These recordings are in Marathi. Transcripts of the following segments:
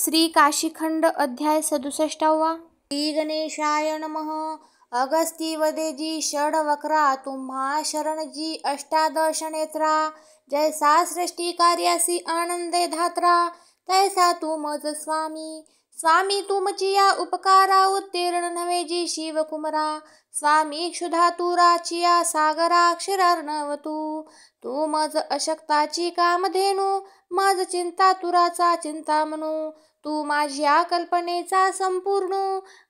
श्री काशीखंड अध्याय 67। श्री गणेशाय नमः। अगस्ती वदेजी षड वक्रा तुम्हा शरण जी अष्टादश नेत्रा। जैसा सृष्टी कार्यासी आनंदे धात्रा तैसा तू मज स्वामी। स्वामी तुमचिया उपकारा उत्तीर्ण नवे जी शिवकुमरा। स्वामी क्षुधातुराचिया सागराक्षरार्णवतू। तू मज अशक्ताची कामधेनू मज चिंता तुराचा चिंतामणू। तू माझ्या कल्पनेचा संपूर्ण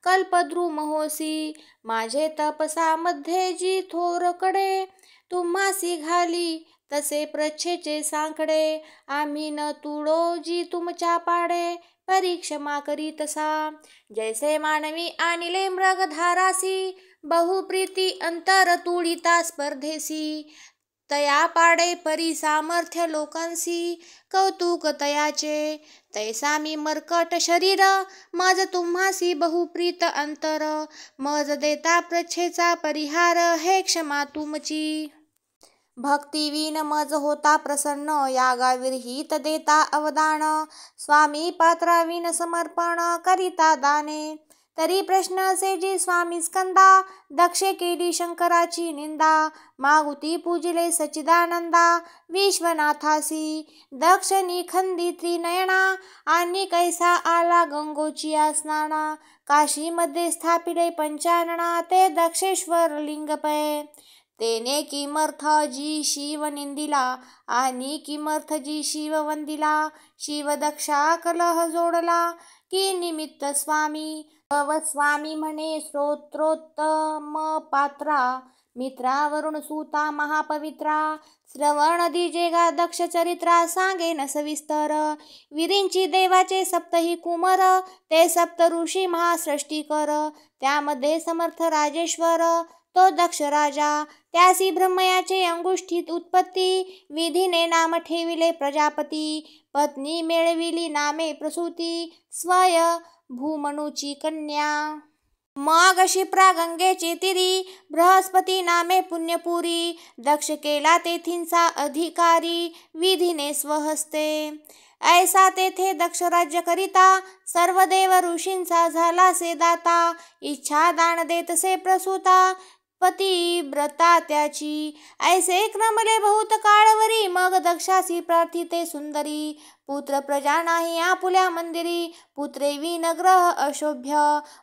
कल्पद्रुम होसी। माझे तपसामध्ये जी थोरकडे तुम्हासी घाली तसे प्रच्छेचे सांकडे। आम्ही न तुडो जी तुमच्या पाडे परीक्षमा करी तसा। जैसे मानवी आणिले मृग धारासी बहुप्रीती अंतर तुडिता स्पर्धेसी। तया पाडे परी सामर्थ्य लोकांसी कौतुक तयाचे। तैसा मी मर्कट शरीर मज तुम्हासी बहुप्रीत अंतर। मज देता प्रच्छेचा परिहार हे क्षमा तुमची। भक्तिवीन मज होता प्रसन्न यागाविरहित देता अवदान। स्वामी पात्राविन समर्पण करिता दाने। तरी प्रश्न असे जी स्वामी स्कंदा दक्षे केली शंकराची निंदा। मागुती पूजिले सच्चिदानंदा विश्वनाथासी। दक्ष निखंदी त्रिनयना आणि कैसा आला गंगोचिया स्नाना। काशीमध्ये स्थापिले पंचानना ते दक्षेश्वर लिंगपय। तेने किमर्थ जी शिव निंदिला आणि किमर्थ जी शिव वंदिला। शिव दक्षा कलह जोडला की निमित्त स्वामी। स्वामी म्हणे स्तोत्रोत्तम पात्रा मित्रावरून सूता महापवित्रा। श्रवण दिजे गा दक्ष चरित्रा सांगेन सविस्तर। विरींची देवाचे सप्तही कुमर ते सप्त ऋषी महासृष्टीकर। त्यामध्ये समर्थ राजेश्वर तो दक्ष राजा। त्यासी ब्रह्मयाचे अंगुष्ठीत उत्पत्ती विधीने नाम ठेविले प्रजापती। पत्नी मिळविली नामे प्रसूती स्वय भूमनूची कन्या। मग क्षिप्रा गंगेचे तिरी बृहस्पती नामे पुण्यपुरी। दक्ष केला तेथींचा अधिकारी विधीने स्वहस्ते। ऐसा तेथे दक्ष राज्य करिता सर्व देव ऋषींचा झाला से दाता। इच्छा दान देतसे प्रसूता पतिव्रता त्याची। ऐसे क्रमले बहुत काळवरी मग दक्षासी प्रार्थिते सुंदरी। पुत्र प्रजा नाही आपुल्या मंदिरी पुत्रे विन ग्रह अशोभ्य।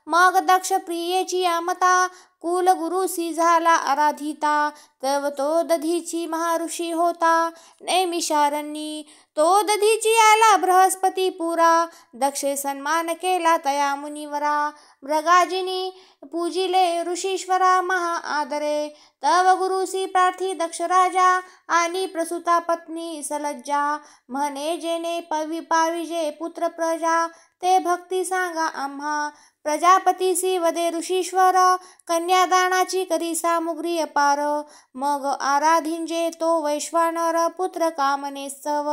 मग दक्ष प्रियेची आमता कुलगुरुसी झाला आराधिता। तव तो दधीची महाऋषी होता नैमिषारण्यी। तो दधीची आला बृहस्पती पुरा। दक्षे सन्मान केला तया मुनिवरा। मृगाजिनी पूजिले ऋषीश्वरा महा आदरे। तव गुरुसी प्रार्थी दक्ष राजा आणि प्रसूता पत्नी सलज्जा। म्हणे जेने पाविजे पुत्र प्रजा ते भक्ती सांगा आम्हा। प्रजापतीसी वदे ऋषीश्वर कन्यादानाची करी सामुग्री अपार। मग आराधिंजे तो वैश्वानर पुत्र कामनेस्तव।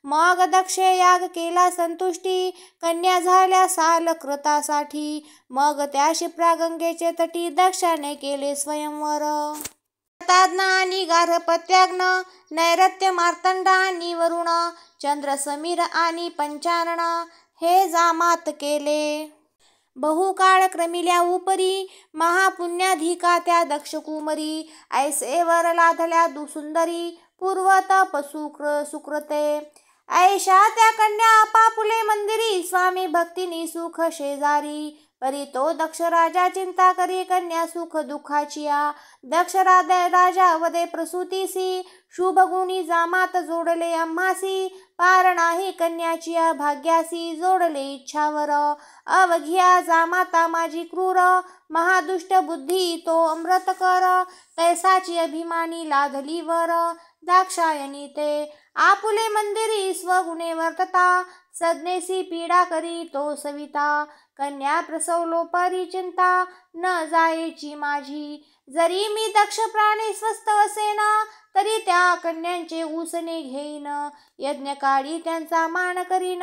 मग दक्षे याग केला संतुष्टी कन्या झाल्या सालकृतासाठी। मग त्या क्षिप्रा गंगेचे तटी दक्षाने केले स्वयंवर। ताज्ञ आणि गार्हपत्याग्न नैऋत्य मार्तंड आणि वरुण चंद्र समीर आणि पंचानन हे जामात केले। बहुकाळ क्रमिल्या उपरी महापुण्याधिका त्या दक्ष कुमरी। ऐसे वर लाधल्या दुसुंदरी पूर्वतप सुकृते। ऐशा त्या कन्या आपापुले मंदिरी स्वामी भक्तिनी सुख शेजारी। परी तो दक्ष राजा चिंता करी कन्या सुख दुःखाचिया। दक्ष राजा वदे प्रसूतीसी शुभगुणी जामात जोडले आम्हासी। पार नाही कन्याचिया भाग्यासी जोडले इच्छावर। अवघिया जामाता माझी क्रूर महादुष्ट बुद्धी तो अमृत कर। तैसाची अभिमानी लाधली वर दाक्षायणी ते। आपुले मंदिरी स्वगुणे वर्तता सज्ञेसी पीडा करी तो सविता। कन्या प्रसवलो परी चिंता न जायेची माझी। जरी मी दक्ष प्राणी स्वस्त असेन तरी त्या कन्यांचे उसने घेईन। यज्ञकाळी त्यांचा मान करीन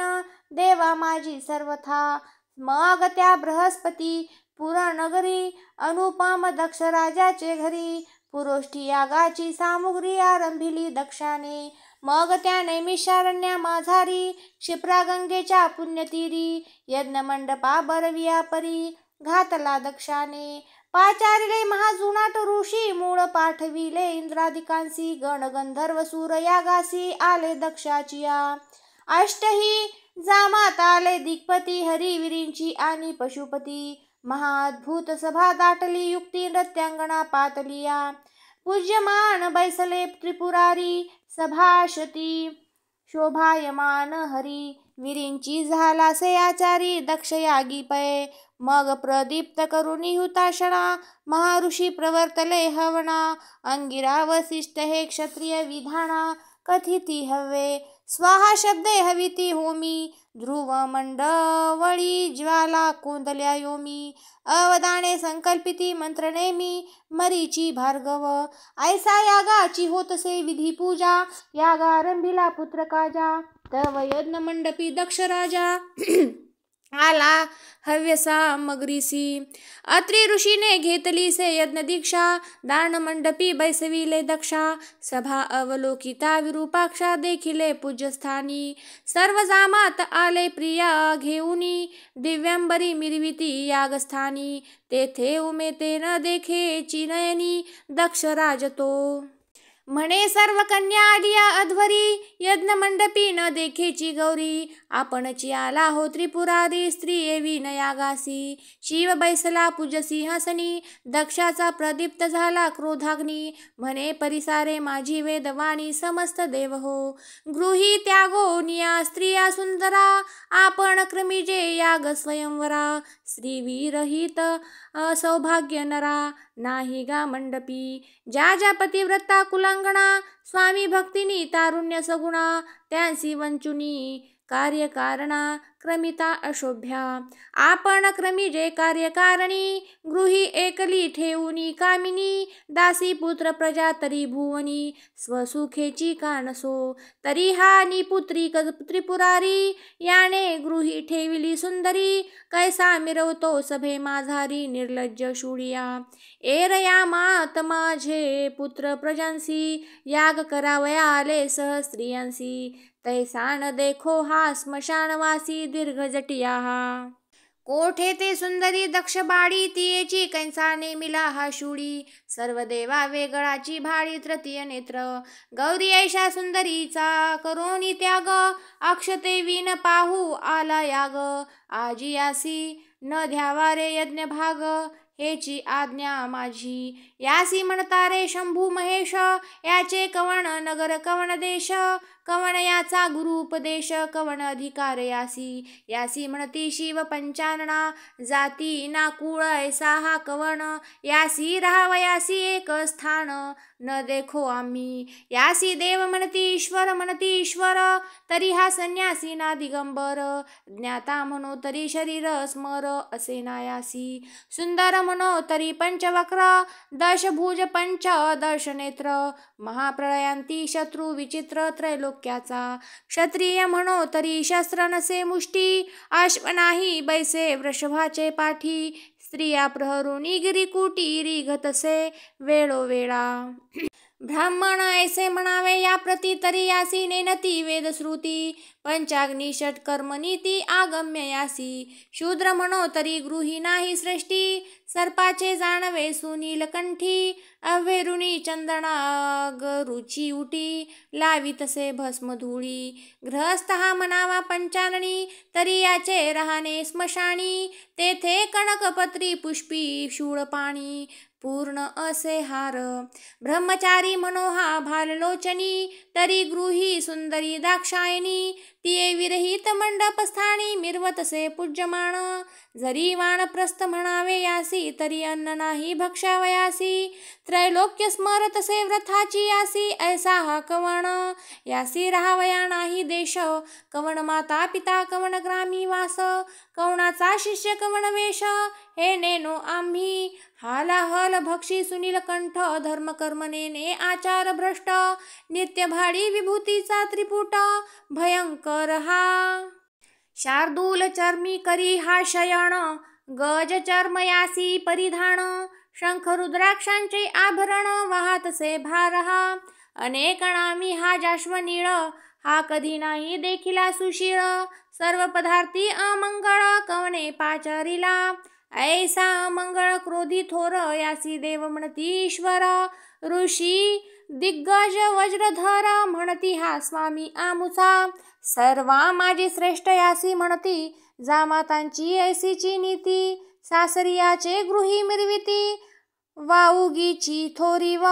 देवा माझी सर्वथा। मग त्या बृहस्पती पुरनगरी अनुपम दक्ष राजाचे घरी। पुरोष्ठी यागाची सामुग्री आरंभिली दक्षाने। मग त्या नैमिषारण्या माझारी क्षिप्रा गंगेच्या पुण्यतीरी यज्ञ मंडपा बरविया परी घातला दक्षाने पाचारिले महाजुनाट ऋषी मूळ पाठविले इंद्रादिकांसी गण गंधर्व सूर यागासी आले दक्षाचिया अष्टही जामात आले दिग्पती हरिविरींची आणि पशुपती महाअद्भुत सभा दाटली युक्ती नृत्यांगणा पातलिया पूज्यमान बैसले त्रिपुरारी सभाशती शोभायमान हरी विरींची झाला से आचारी दक्ष यागी पै मग प्रदीप्त करुणी हुताशना महाऋषी प्रवर्तले हवना अंगिरा वसिष्ठ हे क्षत्रिय विधाना कथिती हवे स्वाहा शब्दे हविती होमी ध्रुव मंडवळी ज्वाला कोंदल्या योमी अवदाने संकल्पिती मंत्रनेमी मरीची भार्गव ऐसा यागाची होतसे विधी पूजा यागारंभिला पुत्र काजा तव यज्ञ मंडपी दक्ष राजा आला हव्यसा मगरीसी अत्रि ऋषीने घेतली से यज्ञ दीक्षा दान मंडपी बैसविले दक्षा सभा अवलोकिता विरूपाक्षा देखिले पूज्यस्थानी सर्व जामात आले प्रिया घेऊनी दिव्यांबरी मिरविती यागस्थानी तेथे उमेते न देखे चिनयनी दक्ष राजतो म्हणे सर्व कन्या आलिया अध्वरी यज्ञ मंडपी न देखेची गौरी आपणची आला हो त्रिपुरारी स्त्री येवी न यागासी शिव बैसला पूज्य सिंहासनी दक्षाचा प्रदीप्त झाला क्रोधाग्नी म्हणे परिसारे माझी वेदवाणी समस्त देव हो गृही त्यागो निया स्त्रिया सुंदरा आपण क्रमिजे याग स्वयंवरा स्त्री विरहित सौभाग्य नरा नाही गा मंडपी ज्या ज्या पतिव्रता कुलांगणा स्वामी भक्तिनी तारुण्य सगुणा त्यांसी वंचुनी कार्यकारणा क्रमिता अशोभ्या आपण क्रमिजे कार्यकारणी गृही एकली ठेवूनी कामिनी दासी पुत्र प्रजा तरी भुवनी स्वसुखेची कानसो तरी हा निपुत्री त्रिपुरारी याने गृही ठेविली सुंदरी कैसा मिरवतो सभे माझारी निर्लज्ज शूळिया एरया मात माझे पुत्र प्रजांसी याग करावया आले सहस्त्रियांसी तैसा न देखो हा स्मशानवासी दीर्घ जटिया हा कोठे ते सुंदरी दक्ष बाडी तियेची कैसाने मिला हा शूळी सर्व देवा वेगळाची भाडी तृतीय नेत्र गौरी ऐशा सुंदरीचा करोनी त्याग अक्षते विन पाहू आला याग आजियासी न ध्यावा रे यज्ञ भाग हेची आज्ञा माझी यासी म्हणता रे शंभू महेश याचे कवण नगर कवण देश कवण याचा गुरु उपदेश कवण अधिकार यासी यासी म्हणती शिव पंचानना जाती नाकुळ ऐसा हा कवण यासी राहावयासी एक स्थान न देखो आम्ही यासी देव म्हणती ईश्वर तरी हा संन्यासी ना दिगंबर ज्ञाता म्हणो तरी शरीर स्मर असे नायासी सुंदर म्हणो तरी पंचवक्र दशभुज पंच दर्शनेत्र महाप्रळयांती शत्रू विचित्र त्रैलोक्याचा क्षत्रिय म्हणो तरी शस्त्र नसे मुष्टी अश्व नाही बैसे वृषभाचे पाठी स्त्रिया प्रहरुनी गिरिकुटी रिघतसे वेळोवेळा ब्राह्मण ऐसे म्हणावे या प्रती तरी यासी नेनती वेदश्रुती पंचाग्नी षटकर्मनीती आगम्य यासी शूद्र म्हणो तरी गृही नाही सृष्टी सर्पाचे जाणवे सुनीलकंठी अव्हेरुणी चंदनाग रुची उटी लावितसे भस्मधुळी गृहस्थ हा म्हणावा पंचाननी तरी याचे राहणे स्मशानी तेथे कणकपत्री पुष्पी शूळ पाणी पूर्ण असे हार ब्रह्मचारी म्हणो हा भाललोचनी तरी गृही सुंदरी दाक्षायणी तिये विरहित मंडपस्थानी मिरवतसे पूज्यमाण जरी वानप्रस्थ म्हणावे यासी तरी अन्न नाही भक्षावयासी त्रैलोक्य स्मरतसे व्रताची यासी ऐसा हा कवण यासी राहावया नाही देश कवण माता पिता कवण ग्रामी वास कवणाचा शिष्य कवण वेश हे नेनो आम्ही हालाहल भक्षी सुनील कंठ धर्मकर्मनेने आचार भ्रष्ट नित्य भाडी विभूतीचा त्रिपुट भयंकर हा शार्दूल चर्मी करी हा शयन गज चर्मयासी परिधान शंख रुद्राक्षांचे आभरण वाहतसे भारहा अनेक नामी हा जाश्वनीळ, हा कधी नाही देखिला सुशीळ. सर्व पदार्थी अमंगळ, कवणे पाचारिला. ऐसा अमंगळ क्रोधी थोर, यासी देव म्हणती ईश्वर. ऋषी दिग्गज वज्रधर, म्हणती हा स्वामी आमुचा. सर्वा माझी श्रेष्ठ यासी म्हणती, जामातांची ऐसीची नीती. सासरियाचे गृही मिरविती, वाऊगीची थोरी व.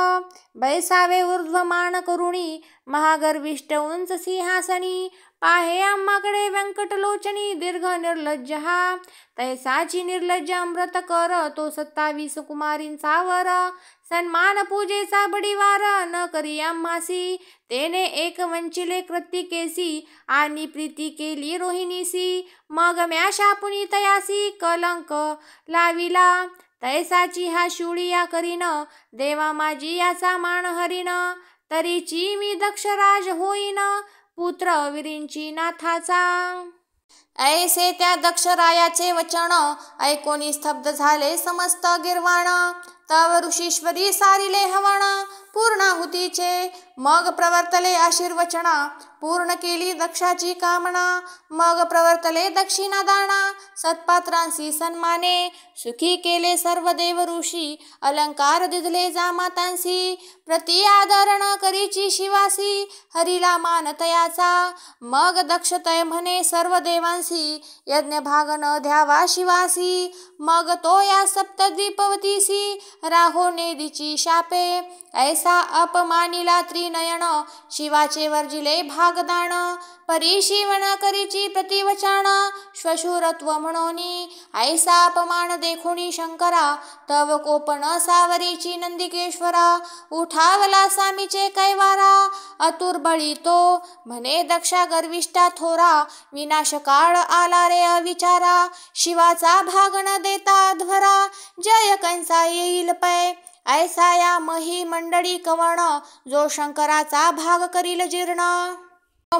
बैसावे ऊर्ध्वमान करुणी, महागर्विष्ठ उंच सिंहासनी. पाहे आम्हाकडे व्यंकटलोचनी, दीर्घ निर्लज्ज हा. तैसाची निर्लज्ज अमृत कर, तो 27 कुमारींचा वर. सन्मान पूजेचा बडीवार, न करी आम्हासी. तेने एक वंचिले कृत्तिकेसी, आणि प्रीती केली रोहिणीसी. मग म्या शापुनी तयासी, कलंक लाविला. तैसाची हा शिवळिया करीन, देवा माझी याचा मान हरीन. तरीची मी दक्षराज होईन, पुत्र विरींची नाथाचा. ऐसे त्या दक्षरायाचे वचन, ऐकोनी स्तब्ध झाले समस्त गिर्वाण. तव ऋषीश्वरी सारिले हवण, पूर्णाहुतीचे. मग प्रवर्तले आशीर्वचना, पूर्ण केली दक्षाची कामना. मग प्रवर्तले दक्षिणा दाना, सत्पात्रांसी सन्माने. सुखी केले सर्व देव ऋषी, अलंकार दिधले जामातांसी. प्रति आदरण करीची शिवासी, हरीला मान तयाचा. मग दक्ष तय म्हणे सर्व देवांसी, यज्ञ भाग न द्यावा शिवासी. मग तो या सप्तद्वीपवतीसी, राहो नेदीची शापे. ऐसा अपमानिला त्रिनयन, शिवाचे वर्जिले भागदान. परिशिवण करीची प्रतिवचन, श्वशुरत्व म्हणोनी. ऐसा अपमान देखोनी शंकरा, तव कोपण सावरीची नंदिकेश्वरा. उठावला सामीचे कैवारा, अतुर्बळी तो. म्हणे दक्षा गर्विष्ठा थोरा, विनाशकाळ आला रे अविचारा. शिवाचा भाग न देता अध्वरा, जय कंसा येईल पै. ऐसा या मही मंडळी कवण, जो शंकराचा भाग करील जीर्ण.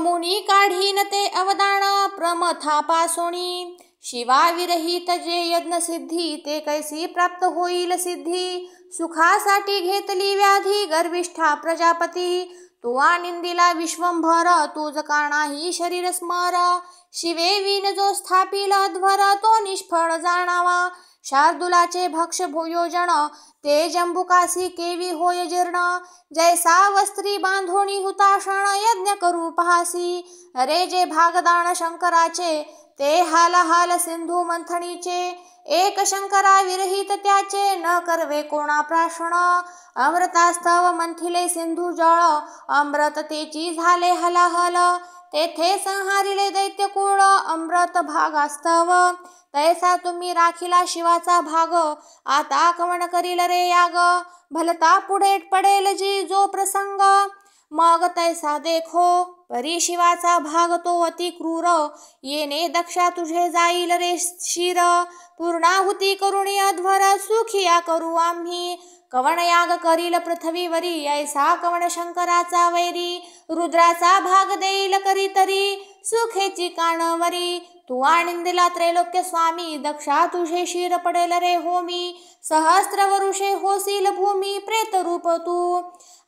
मुनी काढीन ते अवदान, प्रमथा पासोणी. शिवा विरहित जे यज्ञ सिद्धी, ते कैसी प्राप्त होईल सिद्धी. सुखासाठी घेतली व्याधी, गर्विष्ठा प्रजापती. तुवा निंदिला विश्वंभर, तुझ का नाही शरीर स्मर. शिवे विन जो स्थापिल अध्वर, तो निष्फळ जाणावा. शार्दुलाचे भक्ष भोयोजन, ते जंबुकासी केवी होय जीर्ण. जैसा वस्त्री बांधोणी हुताशण, यज्ञ करू पहासी. अरे जे भागदान शंकराचे, ते हाल हाल सिंधू मंथणीचे. एक शंकरा विरहित त्याचे, न करवे कोणा प्राशन. अमृतास्तव मंथिले सिंधू जळ, अमृत तेची झाले हलाहल. तेथे संहारिले दैत्यकुळ, अमृत भागास्तव. तैसा तुम्ही राखिला शिवाचा भाग, आता कवण करील रे याग. भलता पुढे पडेल जी जो प्रसंग, मग तैसा देखो. परी शिवाचा भाग तो अति क्रूर, येणे दक्षा तुझे जाईल रे शिर. पूर्णाहुती करुणी अध्वर, सुखिया करू आम्ही. कवण याग करील पृथ्वीवरी, ऐसा कवण शंकराचा वैरी. रुद्राचा भाग देईल करी तरी, सुखेची कानवरी. तू आनंदिला त्रैलोक्य स्वामी, दक्षा तुझे शिर पडेल रे होमी. सहस्त्र वरुषे होसील भूमी, प्रेत रूप तू.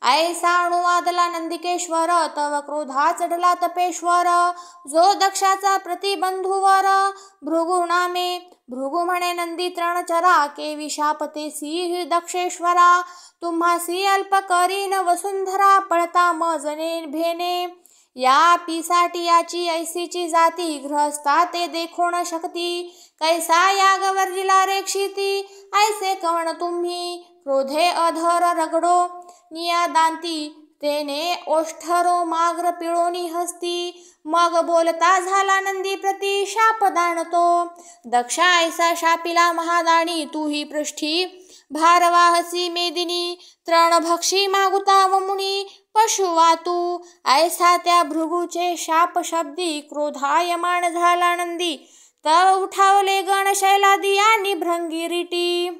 ऐसा अनुवादला नंदिकेश्वर, तव क्रोधा चढला तपेश्वर. जो दक्षाचा प्रतिबंधुवर, भृगु नामे. भृगु म्हणे नंदी तृणचरा, केवी शापतेसी दक्षेश्वरा. तुम्हासी अल्प करीन वसुंधरा, पळता मजने भेने. या पीसाठी याची ऐसीची जाती, गृहस्था ते देखो न शकती. कैसा याग वर्जिला रे क्षिती, ऐसे कवण तुम्ही. क्रोधे अधर रगडो नियादांती, तेने ओष्ठरो माग्र पिळोनी हस्ती. मग बोलता झाला नंदी प्रती, शाप दाणतो. दक्षा ऐसा शापिला महादाणी, तू ही पृष्ठी भारवाहसी मेदिनी. तृणभक्षी मागुता व मुनी, पशुवा तू. ऐसा त्या भृगूचे शाप शब्दी, क्रोधायमान झाला नंदी. तव उठावले गण शैलादी, आणि भृंगिरीटी.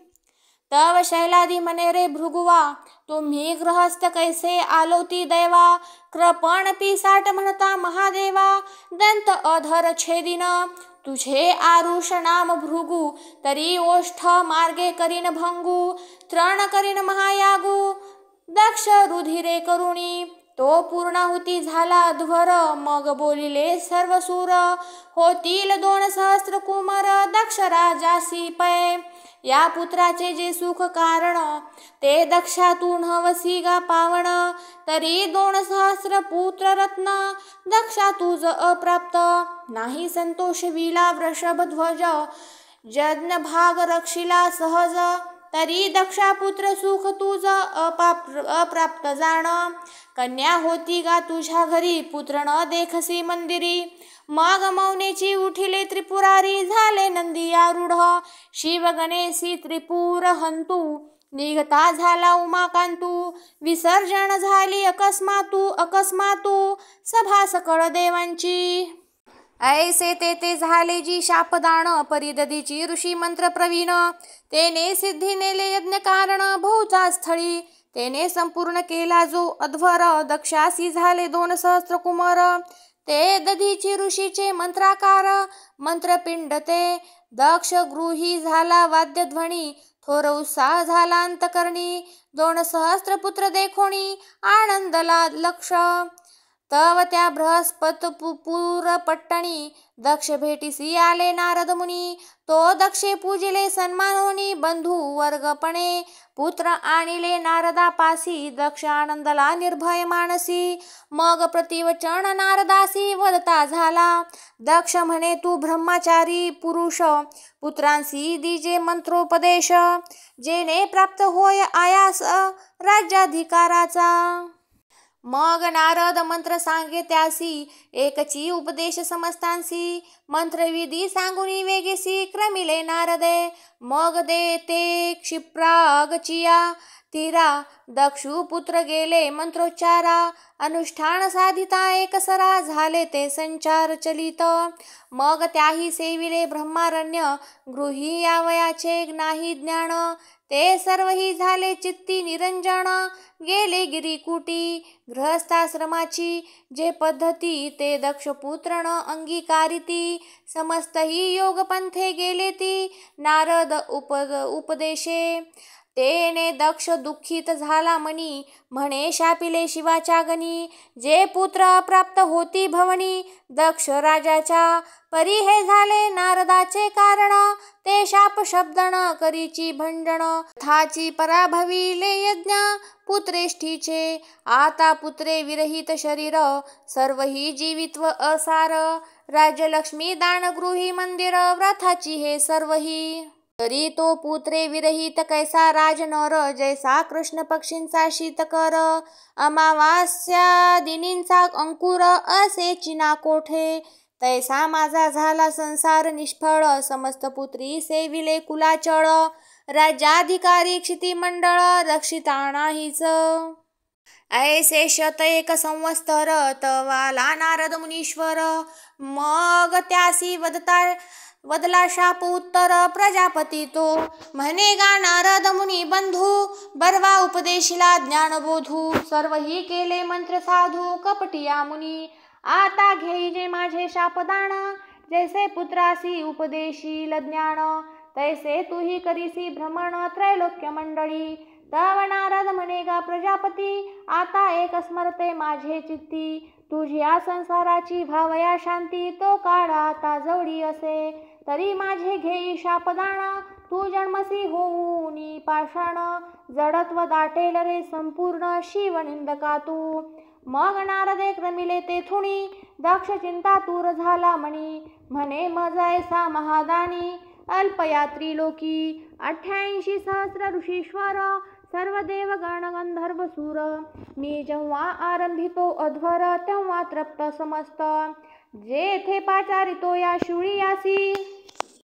तव शैलादी म्हणे रे भृगुवा, तुम्ही गृहस्थ कैसे आलोती दैवा. कृपण पिसाट म्हणता महादेवा, दंत अधर छेदिन. तुझे आरुष नाम भृगु, तरी ओष्ठ मार्गे करीन भंगू. तृण करीन महायागू, दक्ष रुधिरे करुणी तो पूर्णाहुती झाला अध्वर. मग बोलिले सर्व सूर होतील 2 सहस्र कुमार. दक्ष राजासी पै या पुत्राचे जे सुख कारण ते दक्षातून हवसी गा पावण. तरी 2 सहस्र पुत्र रत्न दक्षा तुझ अप्राप्त. नाही संतोष विला वृषभध्वज यज्ञ भाग रक्षिला सहज. तरी दक्षापुत्र सुख तुझ अप्राप्त जाण. कन्या होती गा तुझ्या घरी पुत्र न देखसी मंदिरी. मग मौनेची उठिले त्रिपुरारी झाले नंदी आरूढ. शिव गणेशी त्रिपुर हंतू निघता झाला उमाकांतू. विसर्जन झाली अकस्मातू सभा सकळ देवांची. ऐसे ते झाले जी शापदान परिदधीची ऋषी मंत्र प्रवीण. तेने सिद्धी नेले यज्ञ कारण बहुचा स्थळी. तेने संपूर्ण केला जो अध्वर दक्षासी झाले 2 सहस्र कुमार. ते दधीची ऋषीचे मंत्राकार मंत्रपिंड ते. दक्ष गृही झाला वाद्यध्वनी थोर उत्साह झाला अंतकरणी. 2 सहस्र पुत्र देखोणी आनंदला लक्ष. तव त्या बृहस्पतपुर पट्टणी दक्ष भेटीसी आले नारद मुनी. तो दक्षे पूजिले सन्मानोनी बंधू वर्गपणे. पुत्र आणिले नारदापासी दक्ष आनंदला निर्भय मानसी. मग प्रतिवचन नारदासी वदता झाला. दक्ष म्हणे तू ब्रह्मचारी पुरुष पुत्रांसी दिजे मंत्रोपदेश. जेने प्राप्त होय आयास राज्याधिकाराचा. मग नारद मंत्र सांगे त्यासी एकची उपदेश समस्तांसी. मंत्रविधी सांगुनी वेगेसी क्रमिले नारदे. मग दे ते क्षिप्रागचिया तीरा दक्षु पुत्र गेले मंत्रोच्चारा. अनुष्ठान साधिता एकसरा झाले ते संचार चलित. मग त्याही सेविले ब्रह्मारण्य गृही यावयाचे नाही ज्ञान. ते सर्वही झाले चित्ती निरंजन. गेले गिरिकुटी गृहस्थाश्रमाची जे पद्धती ते दक्षपुत्र न अंगीकारिती. समस्त ही योगपंथे गेले ती नारद उपदेशे. तेने दक्ष दुःखित झाला मनी म्हणे शापिले शिवाच्या गणी. जे पुत्र अप्राप्त होती भवनी दक्ष राजाच्या परी हे झाले नारदाचे कारण. ते शाप शब्दन करीची भंडण थाची पराभविले यज्ञ पुत्रेष्ठीचे. आता पुत्रे विरहित शरीर सर्वही जीवित्व असार. राज्यलक्ष्मी दानगृही मंदिर व्रताची हे सर्वही. तरी तो पुत्रे विरहित कैसा राजनर जैसा कृष्ण पक्षींचा शीतकर. अमावास्या दिनींचा अंकुर असे चिना कोठे. तैसा माझा झाला संसार निष्फळ समस्त पुत्री सेविले कुलाचळ. राज्याधिकारी क्षितिमंडळ रक्षिता नाहीच. ऐसे 101 संवत्सर तवाला नारद मुनीश्वर. मग त्यासी वदला शाप उत्तर प्रजापती तो. म्हणे गा नारद मुनी बंधू बर्वा उपदेशिला ज्ञानबोधू. सर्वही केले मंत्र साधू कपटिया मुनी. आता घेईजे माझे शापदान जैसे पुत्रासी उपदेशील ज्ञान. तैसे तूही करीसी भ्रमण त्रैलोक्य मंडळी. तव नारद म्हणे गा प्रजापती आता एक स्मरते माझे चित्ती. तुझ्या संसाराची भावया शांती तो काळ आता जवळी असे. तरी माझे घेई शापदान तू जन्मसी होऊनी पाषाण. जडत्व दाटेल रे संपूर्ण शिवनिंदका तू. मग नारदे क्रमिले तेथुनी दक्ष चिंता तूर झाला मणी. म्हणे मज ऐसा महादानी अल्पयात्री लोकी. 88 सहस्र ऋषीश्वर सर्व देव गण गंधर्व सूर. मी जेव्हा आरंभितो अध्वर तेव्हा तृप्त समस्त. जेथे पाचारितो या शिवळीयासी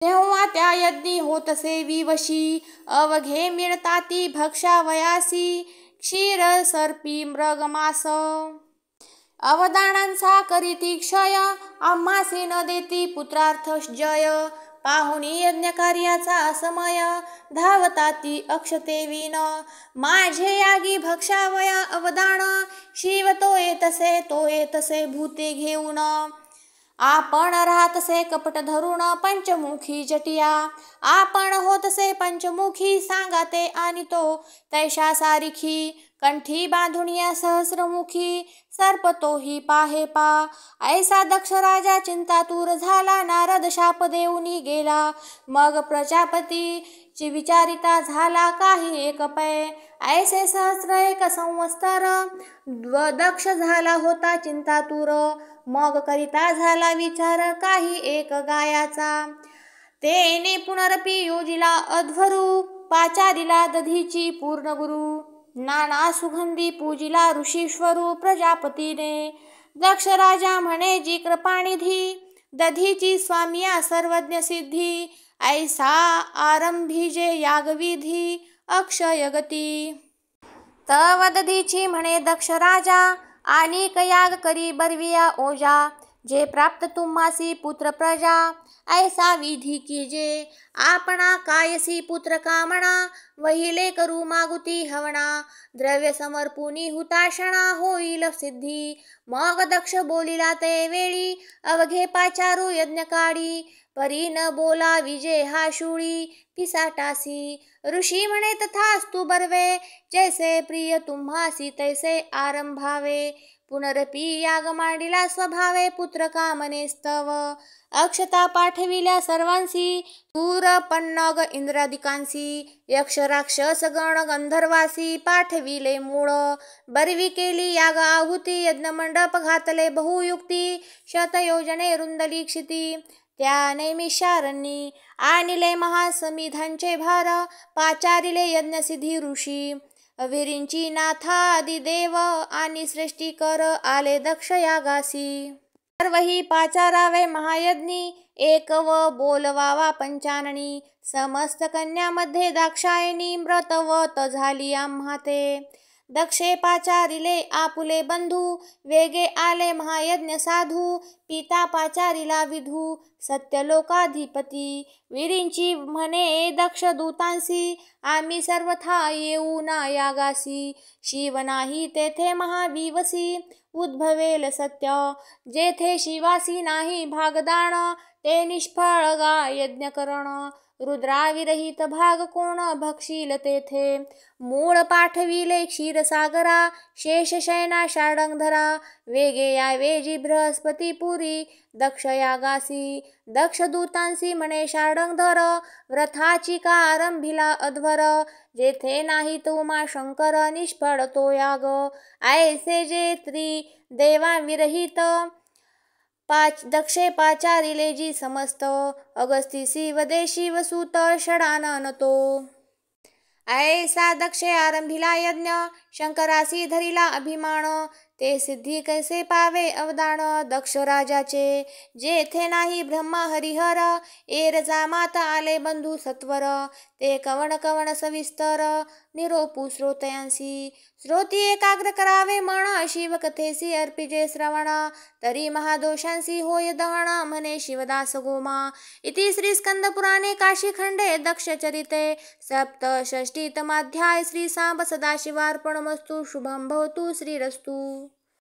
तेव्हा त्या यज्ञी होतसे विवशी. अवघे मिळताती भक्षावयासी क्षीर सर्पी मृगमास. अवदानांचा करीती क्षय आम्हासे न देती पुत्रार्थ जय. पाहुणी यज्ञ कार्याचा समय धावताती अक्षतेवीन. माझे यागी भक्षावया अवदान शिव तो येतसे भूते घेऊन. आपण राहतसे कपट धरून पंचमुखी जटिया, आपण होतसे पंचमुखी सांगाते आणि तो तैशा सारिखी, कंठी बांधुनिया सहस्रमुखी सर्प तोही पाहे पा. ऐसा दक्ष राजा चिंतातूर झाला, नारद शाप देऊनी गेला. मग प्रजापती विचारिता झाला काही एक पै, ऐसे सहस्र एक संवत्सर दक्ष झाला होता चिंतातूर. मग करिता झाला विचार काही एक गायाचा, तेने पुनरपी योजिला अध्वरू. पाचारीला दधीची पूर्ण गुरु, नाना सुगंधी पूजिला ऋषीश्वरू प्रजापतीने. दक्ष राजा म्हणे जी कृपानिधी, दधीची स्वामिया सर्वज्ञ सिद्धी. ऐसा आरंभी जे यागविधी अक्षयगती. तव दधीची म्हणे दक्ष राजा, आणिक याग करी बरविया ओजा. जे प्राप्त तुम्हासी पुत्र प्रजा, ऐसा विधी कीजे. आपणा कायसी पुत्र कामणा, वहिले करू मागुती हवणा. द्रव्य समर्पुनी हुताशना होईल सिद्धी. मग दक्ष बोलिला ते वेळी, अवघे पाचारू यज्ञ काढी. परी न बोला विजय हा शूळी पिसाटासी. ऋषी म्हणे तथास्तु बर्वे, जैसे प्रिय तुम्हासी तैसे आरंभावे. पुनरपी याग मांडिला स्वभावे पुत्र कामने स्तव. अक्षता पाठविल्या सर्वांसी, दूर पन्नग इंद्रादिकांसी. यक्ष राक्षस गण गंधर्वासी पाठविले मूळ. बरवी केली याग आहुती, यज्ञ मंडप घातले बहुयुक्ती. शतयोजने रुंदली क्षिती, त्या नैमिषारण्यी. आणिले महासमिधांचे भार, पाचारिले यज्ञसिद्धी ऋषी. वीरींची नाथादी देव, आणि सृष्टी कर आले दक्ष यागासी. सर्वही पाचारावे महायज्ञी, एक व बोलवावा पंचाननी. समस्त कन्यामध्ये दाक्षायणी, व्रतवत झाली आम्हा ते. दक्षे पाचारिले आपुले बंधू, वेगे आले महायज्ञ साधू. पिता पाचारिला विधू, सत्यलोकाधिपती. वीरींची म्हणे दक्ष दूतांसी, आम्ही सर्वथा येऊ ना यागासी. शिव नाही तेथे महाविवसी, उद्भवेल सत्य. जेथे शिवासी नाही भागदान, ते निष्फळ गा यज्ञ करण. रुद्राविरहित भाग कोण भक्षील तेथे. मूळ पाठविले क्षीरसागरा, शेषशयना शार्ङ्गधरा. वेगे यावेजी बृहस्पतीपुरी, दक्ष यागासी. दक्ष दूतांसी म्हणे शार्ङ्गधर, व्रताची का आरंभिला अध्वर. जेथे नाही तो उमा शंकर, निष्फळ तो याग. ऐसे जे त्रिदेवाविरहित, दक्षे पाचारिले जी समस्त. अगस्तीसी वदे शिवसूत षडानन तो. ऐसा दक्षे आरंभिला यज्ञ, शंकरासी धरिला अभिमान. ते सिद्धी कैसे पावे अवदान दक्ष राजाचे. जेथे नाही ब्रह्मा हरिहर, एरजा माता आले बंधू सत्वर. ते कवण कवण सविस्तर, निरोपू श्रोतयांसी. श्रोती एकाग्र करावे मन, शिवकथेसी अर्पिजे श्रवण. तरी महादोषांसी होय दहन, म्हणे शिवदास गोमा. इति श्री स्कंदपुराणे काशीखंडे दक्षचरिते सप्तषष्टितमाध्याय. श्री सांब सदाशिवार्पणमस्तु. शुभं भवतु. श्रीरस्तु.